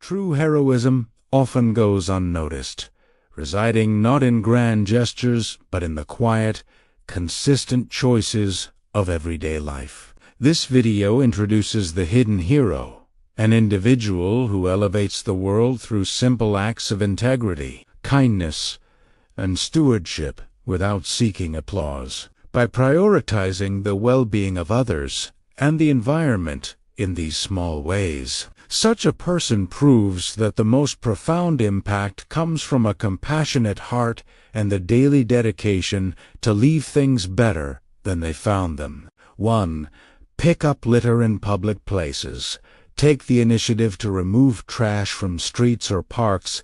True heroism often goes unnoticed, residing not in grand gestures, but in the quiet, consistent choices of everyday life. This video introduces the hidden hero, an individual who elevates the world through simple acts of integrity, kindness, and stewardship without seeking applause. By prioritizing the well-being of others and the environment in these small ways, such a person proves that the most profound impact comes from a compassionate heart and the daily dedication to leave things better than they found them. 1. Pick up litter in public places. Take the initiative to remove trash from streets or parks,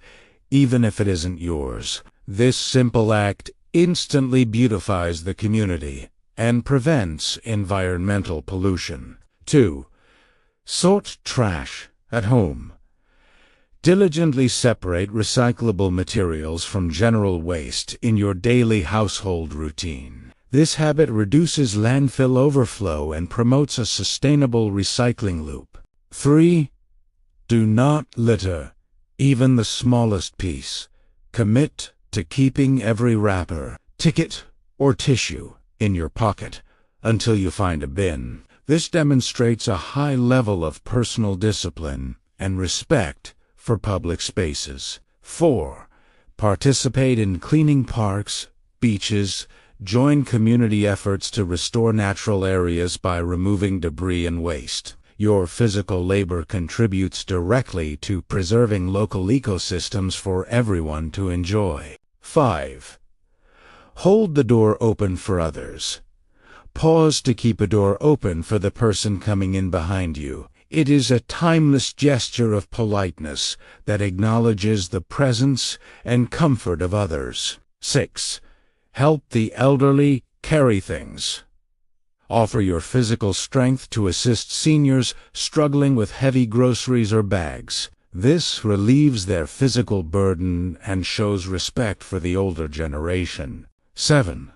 even if it isn't yours. This simple act instantly beautifies the community and prevents environmental pollution. 2. Sort trash at home. Diligently separate recyclable materials from general waste in your daily household routine. This habit reduces landfill overflow and promotes a sustainable recycling loop. 3. Do not litter, even the smallest piece. Commit to keeping every wrapper, ticket, or tissue in your pocket until you find a bin. This demonstrates a high level of personal discipline and respect for public spaces. 4. Participate in cleaning parks, beaches. Join community efforts to restore natural areas by removing debris and waste. Your physical labor contributes directly to preserving local ecosystems for everyone to enjoy. 5. Hold the door open for others. Pause to keep a door open for the person coming in behind you. It is a timeless gesture of politeness that acknowledges the presence and comfort of others. 6. Help the elderly carry things. Offer your physical strength to assist seniors struggling with heavy groceries or bags. This relieves their physical burden and shows respect for the older generation. 7.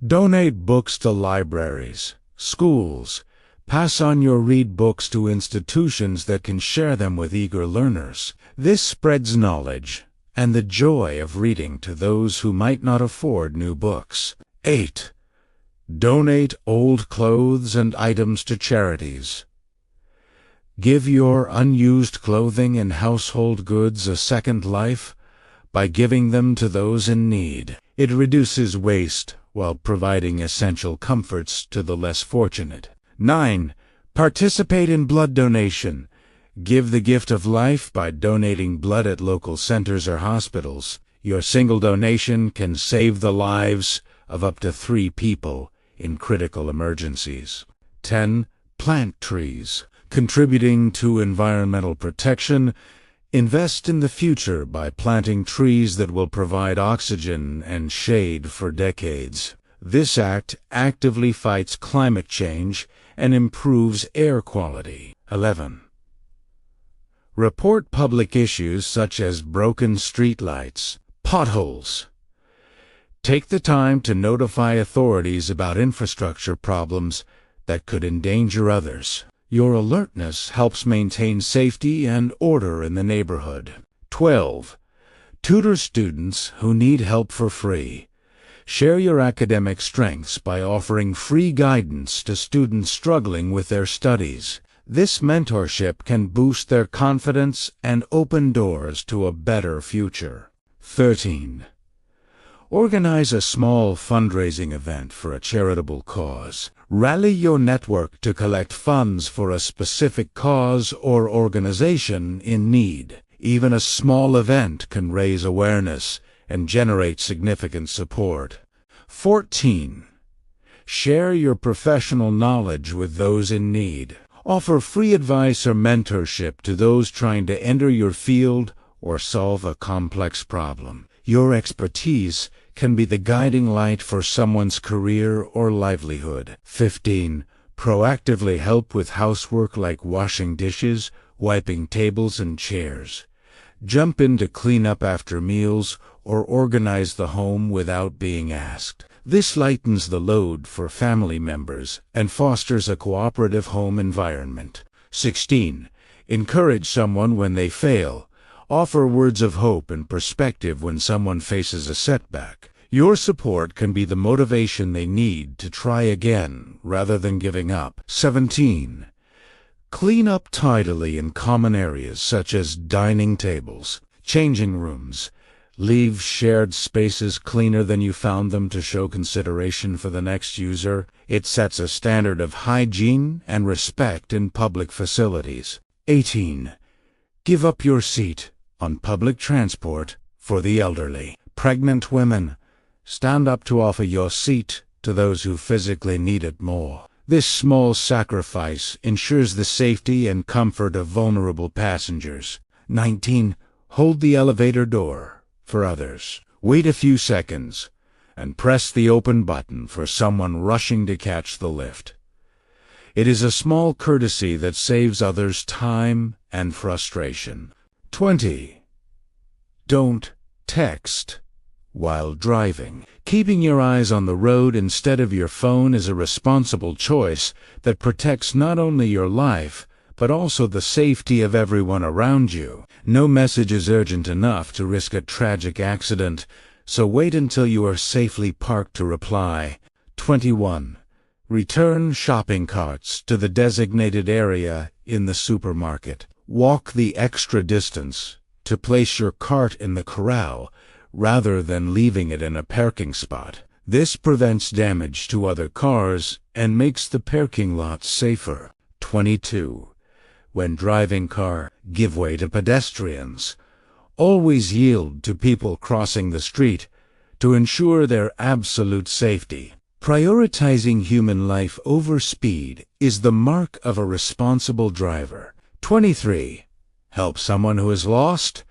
Donate books to libraries, schools. Pass on your read books to institutions that can share them with eager learners. This spreads knowledge and the joy of reading to those who might not afford new books. 8. Donate old clothes and items to charities. Give your unused clothing and household goods a second life by giving them to those in need. It reduces waste while providing essential comforts to the less fortunate. 9. Participate in blood donation. Give the gift of life by donating blood at local centers or hospitals. Your single donation can save the lives of up to 3 people in critical emergencies. 10. Plant trees. Contributing to environmental protection, invest in the future by planting trees that will provide oxygen and shade for decades. This act actively fights climate change and improves air quality. 11. Report public issues such as broken streetlights, potholes. Take the time to notify authorities about infrastructure problems that could endanger others. Your alertness helps maintain safety and order in the neighborhood. 12. Tutor students who need help for free. Share your academic strengths by offering free guidance to students struggling with their studies. This mentorship can boost their confidence and open doors to a better future. 13. Organize a small fundraising event for a charitable cause. Rally your network to collect funds for a specific cause or organization in need. Even a small event can raise awareness and generate significant support. 14. Share your professional knowledge with those in need. Offer free advice or mentorship to those trying to enter your field or solve a complex problem. Your expertise can be the guiding light for someone's career or livelihood. 15. Proactively help with housework like washing dishes, wiping tables and chairs. Jump in to clean up after meals or organize the home without being asked. This lightens the load for family members and fosters a cooperative home environment. 16. Encourage someone when they fail. Offer words of hope and perspective when someone faces a setback. Your support can be the motivation they need to try again rather than giving up. 17. Clean up tidily in common areas such as dining tables, changing rooms. Leave shared spaces cleaner than you found them to show consideration for the next user. It sets a standard of hygiene and respect in public facilities. 18. Give up your seat on public transport for the elderly. Pregnant women, stand up to offer your seat to those who physically need it more. This small sacrifice ensures the safety and comfort of vulnerable passengers. 19. Hold the elevator door for others. Wait a few seconds and press the open button for someone rushing to catch the lift. It is a small courtesy that saves others time and frustration. 20. Don't text while driving. Keeping your eyes on the road instead of your phone is a responsible choice that protects not only your life, but also the safety of everyone around you. No message is urgent enough to risk a tragic accident, so wait until you are safely parked to reply. 21. Return shopping carts to the designated area in the supermarket. Walk the extra distance to place your cart in the corral rather than leaving it in a parking spot. This prevents damage to other cars and makes the parking lot safer. 22. When driving car, give way to pedestrians. Always yield to people crossing the street to ensure their absolute safety. Prioritizing human life over speed is the mark of a responsible driver. 23. Help someone who is lost.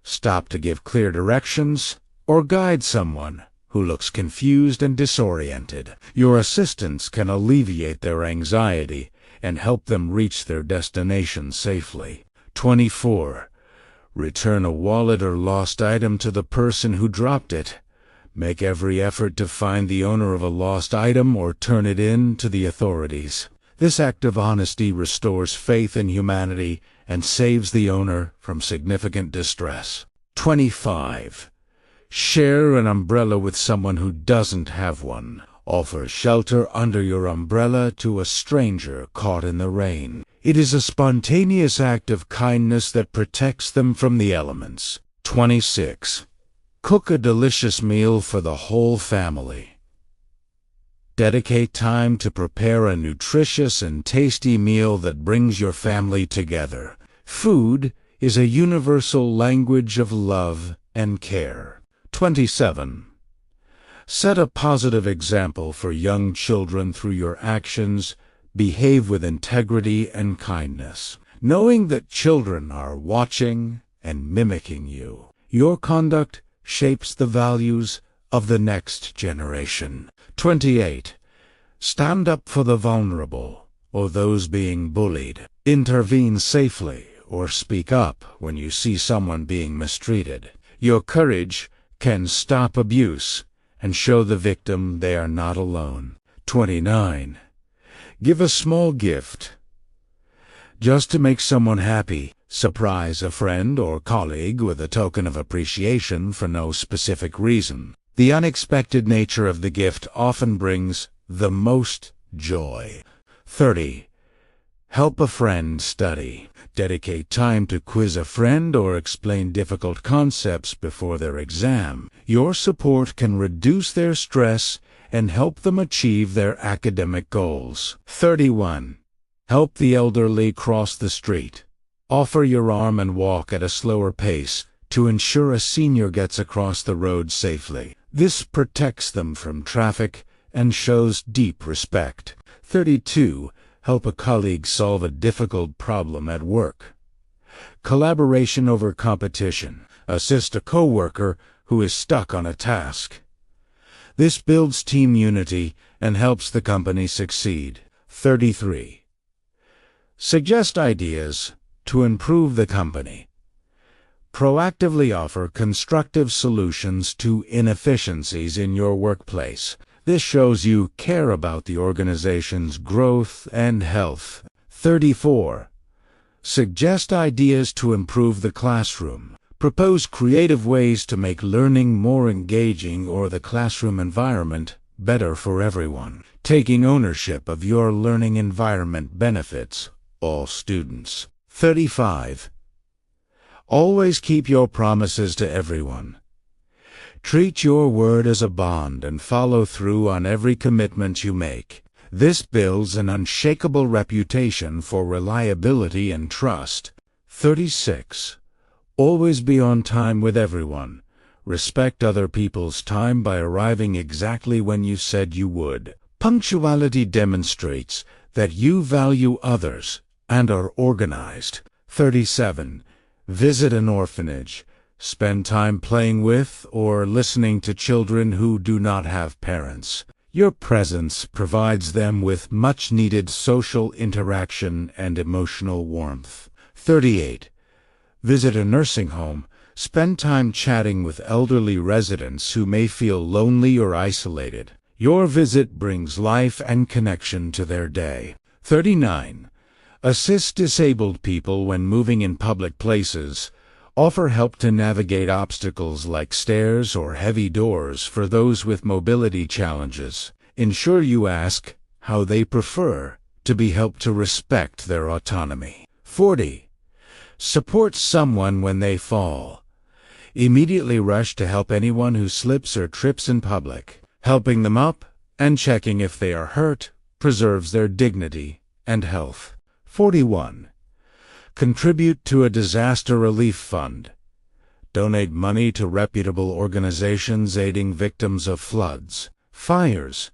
Stop to give clear directions or guide someone who looks confused and disoriented. Your assistance can alleviate their anxiety and help them reach their destination safely. 24. Return a wallet or lost item to the person who dropped it. Make every effort to find the owner of a lost item or turn it in to the authorities. This act of honesty restores faith in humanity and saves the owner from significant distress. 25. Share an umbrella with someone who doesn't have one. Offer shelter under your umbrella to a stranger caught in the rain. It is a spontaneous act of kindness that protects them from the elements. 26. Cook a delicious meal for the whole family. Dedicate time to prepare a nutritious and tasty meal that brings your family together. Food is a universal language of love and care. 27. Set a positive example for young children through your actions. Behave with integrity and kindness. Knowing that children are watching and mimicking you, your conduct shapes the values of the next generation. 28. Stand up for the vulnerable or those being bullied. Intervene safely or speak up when you see someone being mistreated. Your courage can stop abuse and show the victim they are not alone. 29. Give a small gift just to make someone happy. Surprise a friend or colleague with a token of appreciation for no specific reason. The unexpected nature of the gift often brings the most joy. 30. Help a friend study. Dedicate time to quiz a friend or explain difficult concepts before their exam. Your support can reduce their stress and help them achieve their academic goals. 31. Help the elderly cross the street. Offer your arm and walk at a slower pace to ensure a senior gets across the road safely. This protects them from traffic and shows deep respect. 32. Help a colleague solve a difficult problem at work. Collaboration over competition. Assist a coworker who is stuck on a task. This builds team unity and helps the company succeed. 33. Suggest ideas to improve the company. Proactively offer constructive solutions to inefficiencies in your workplace. This shows you care about the organization's growth and health. 34. Suggest ideas to improve the classroom. Propose creative ways to make learning more engaging or the classroom environment better for everyone. Taking ownership of your learning environment benefits all students. 35. Always keep your promises to everyone. Treat your word as a bond and follow through on every commitment you make. This builds an unshakable reputation for reliability and trust. 36. Always be on time with everyone. Respect other people's time by arriving exactly when you said you would. Punctuality demonstrates that you value others and are organized. 37. Visit an orphanage. Spend time playing with or listening to children who do not have parents. Your presence provides them with much-needed social interaction and emotional warmth. 38. Visit a nursing home. Spend time chatting with elderly residents who may feel lonely or isolated. Your visit brings life and connection to their day. 39. Assist disabled people when moving in public places. Offer help to navigate obstacles like stairs or heavy doors for those with mobility challenges. Ensure you ask how they prefer to be helped to respect their autonomy. 40. Support someone when they fall. Immediately rush to help anyone who slips or trips in public. Helping them up and checking if they are hurt preserves their dignity and health. 41. Contribute to a disaster relief fund. Donate money to reputable organizations aiding victims of floods, fires,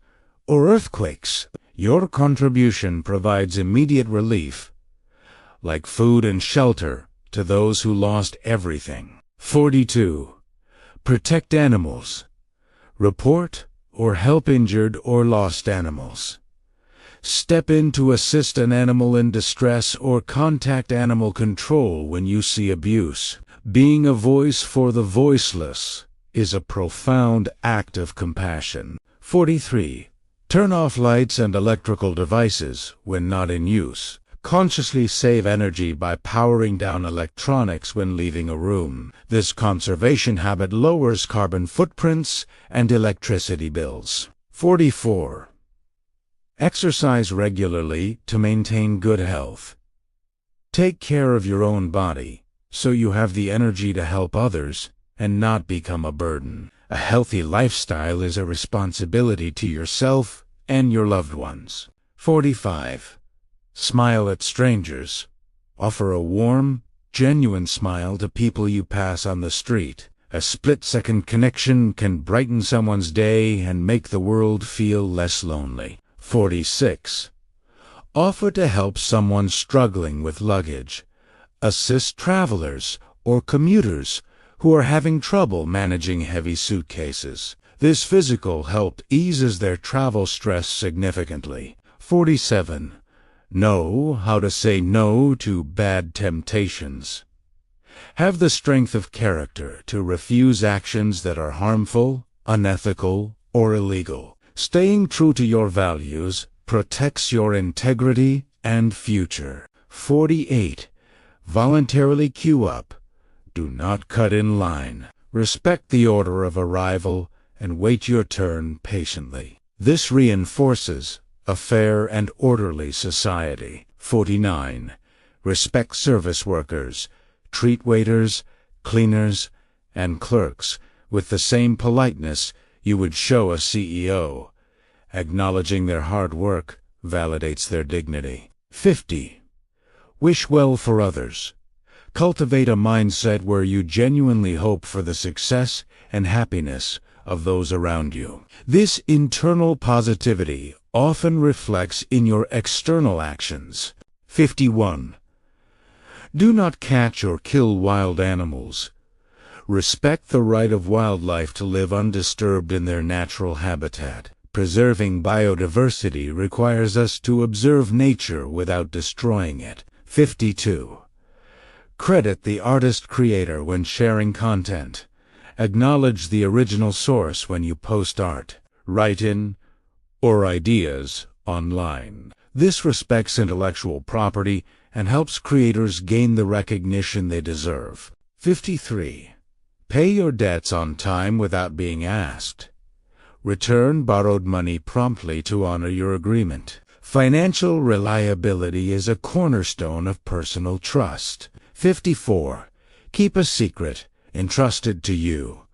or earthquakes. Your contribution provides immediate relief, like food and shelter, to those who lost everything. 42. Protect animals. Report or help injured or lost animals. Step in to assist an animal in distress or contact animal control when you see abuse. Being a voice for the voiceless is a profound act of compassion. 43. Turn off lights and electrical devices when not in use. Consciously save energy by powering down electronics when leaving a room. This conservation habit lowers carbon footprints and electricity bills. 44. Exercise regularly to maintain good health. Take care of your own body so you have the energy to help others and not become a burden. A healthy lifestyle is a responsibility to yourself and your loved ones. 45. Smile at strangers. Offer a warm, genuine smile to people you pass on the street. A split-second connection can brighten someone's day and make the world feel less lonely. 46. Offer to help someone struggling with luggage. Assist travelers or commuters who are having trouble managing heavy suitcases. This physical help eases their travel stress significantly. 47. Know how to say no to bad temptations. Have the strength of character to refuse actions that are harmful, unethical, or illegal. Staying true to your values protects your integrity and future. 48. Voluntarily queue up. Do not cut in line. Respect the order of arrival and wait your turn patiently. This reinforces a fair and orderly society. 49. Respect service workers. Treat waiters, cleaners, and clerks with the same politeness you would show a CEO. Acknowledging their hard work validates their dignity. 50. Wish well for others. Cultivate a mindset where you genuinely hope for the success and happiness of those around you. This internal positivity often reflects in your external actions. 51. Do not catch or kill wild animals. Respect the right of wildlife to live undisturbed in their natural habitat. Preserving biodiversity requires us to observe nature without destroying it. 52. Credit the artist-creator when sharing content. Acknowledge the original source when you post art, write-in, or ideas online. This respects intellectual property and helps creators gain the recognition they deserve. 53. Pay your debts on time without being asked. Return borrowed money promptly to honor your agreement. Financial reliability is a cornerstone of personal trust. 54. Keep a secret entrusted to you.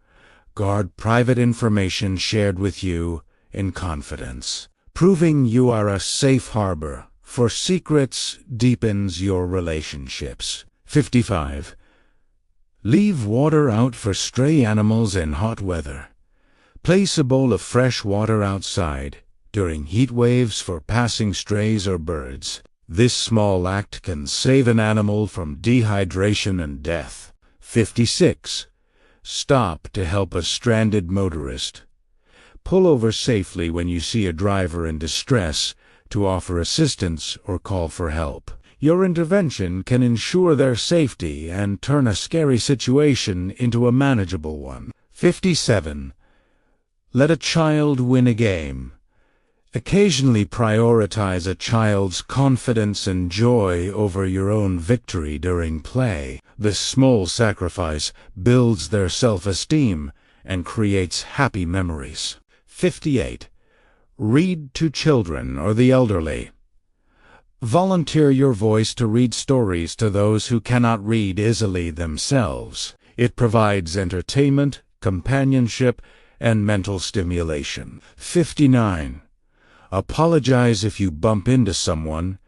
Guard private information shared with you in confidence. Proving you are a safe harbor for secrets deepens your relationships. 55. Leave water out for stray animals in hot weather. Place a bowl of fresh water outside during heat waves for passing strays or birds. This small act can save an animal from dehydration and death. 56. Stop to help a stranded motorist. Pull over safely when you see a driver in distress to offer assistance or call for help. Your intervention can ensure their safety and turn a scary situation into a manageable one. 57. Let a child win a game. Occasionally prioritize a child's confidence and joy over your own victory during play. This small sacrifice builds their self-esteem and creates happy memories. 58. Read to children or the elderly. Volunteer your voice to read stories to those who cannot read easily themselves. It provides entertainment, companionship, and mental stimulation. 59. Apologize if you bump into someone.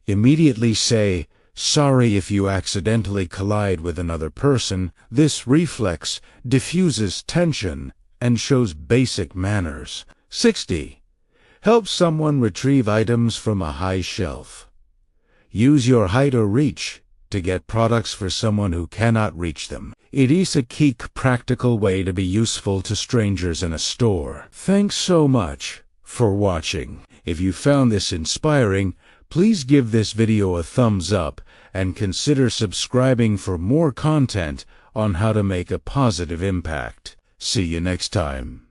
Immediately say, "Sorry," if you accidentally collide with another person. This reflex diffuses tension and shows basic manners. 60. Help someone retrieve items from a high shelf. Use your height or reach to get products for someone who cannot reach them. It is a key practical way to be useful to strangers in a store. Thanks so much for watching. If you found this inspiring, please give this video a thumbs up and consider subscribing for more content on how to make a positive impact. See you next time.